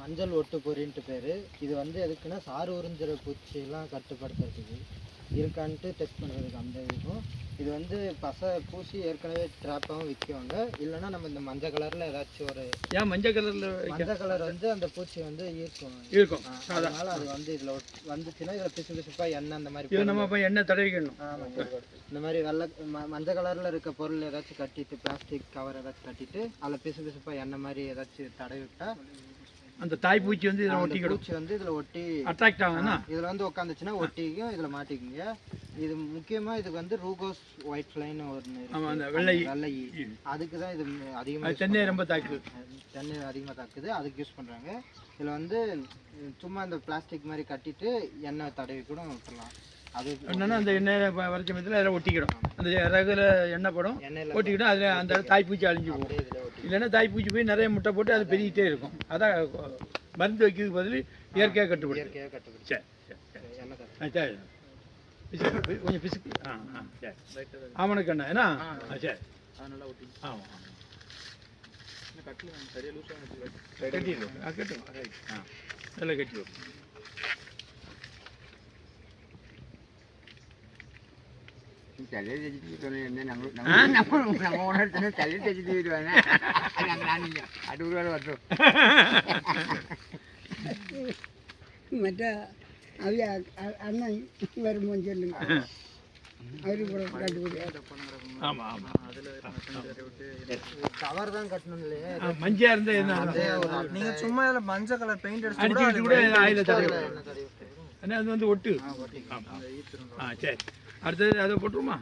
மஞ்சள் ஒட்டு பொறின்ட்டு பேர். இது வந்து எதுக்குன்னா சாறு உறிஞ்சிற பூச்சியெல்லாம் கட்டுப்படுத்துறதுக்கு இருக்கான்ட்டு டெஸ்ட் பண்ணுறதுக்கு அந்த இதுக்கும். இது வந்து பூசி ஏற்கனவே ட்ராப்பாகவும் விற்குவாங்க. இல்லைன்னா நம்ம இந்த மஞ்சள் கலரில் ஏதாச்சும் ஒரு மஞ்சள் கலர் வந்து அந்த பூச்சி வந்து இருக்கும். அதனால அது வந்து இதில் வந்துச்சுன்னா இதில் பிசு பிசுப்பாக எண்ணெய் அந்த மாதிரி நம்ம எண்ணெய் தடவிக்கணும். இந்த மாதிரி மஞ்சள் கலரில் இருக்க பொருள் ஏதாச்சும் கட்டிட்டு பிளாஸ்டிக் கவர் ஏதாச்சும் கட்டிட்டு அதில் பிசு பிசுப்பாக எண்ணெய் மாதிரி ஏதாச்சும் தடவி விட்டால் அந்த தாய்ப்பூச்சி வந்து இதில் ஒட்டிக்கிடும். பூச்சி வந்து இதில் ஒட்டி அட்ராக்ட் ஆகுதுன்னா இதில் வந்து உட்காந்துச்சுன்னா ஒட்டிக்கும், இதில் மாட்டிக்குங்க. இது முக்கியமாக இதுக்கு வந்து ரூகோஸ் ஒயிட் ஃப்ளைன்னு ஒன்று வெள்ளை அதுக்கு தான் இது அதிகமாக தென்னை ரொம்ப தாக்குது. தென்னை அதிகமாக தாக்குது, அதுக்கு யூஸ் பண்ணுறாங்க. இதில் வந்து சும்மா இந்த பிளாஸ்டிக் மாதிரி கட்டிட்டு எண்ணெய் தடவி கூட விட்டுலாம். அது என்னன்னா அந்த எண்ணெய் வரைச்ச மத்தியில் அதில் ஒட்டிக்கிடும். அந்த ரகுல எண்ணெய் படம் ஒட்டிக்கிடும். அதில் அந்த தாய்ப்பூச்சி அழிஞ்சு போகும். இல்லைன்னா தாய்ப்பூச்சி போய் நிறைய முட்டை போட்டு அது பெருகிட்டே இருக்கும். அதான் மருந்து வைக்கிறதுக்கு பதில் இயற்கையாக கட்டுப்படும். சரி சரி கொஞ்சம் பிசுக்கு. சரி ஆமணக்கு எண்ணெய் ஏன்னா சரி ஆமாம் கட்டிடுவோம். நல்லா கட்டிடுவோம். തലയിൽ തെച്ചിട്ട് നമ്മ ഓണത്തിന് തലയിൽ തെച്ചിട്ട് വരുവാണ്. അടൂറുകൾ പറ്റും. മറ്റേ അവ അണ്ണൻ വരുമ്പോൾ ചെല്ലും அவரு கவர் தான் கட்டணும் இல்லையா? மஞ்சள் இருந்தா என்ன நீங்க சும்மா இதுல மஞ்சள் கலர் பெயிண்ட் அடிச்சு கூட ஆயில தடவி அது வந்து ஒட்டு. சரி அடுத்தது அதை போட்டுருமா?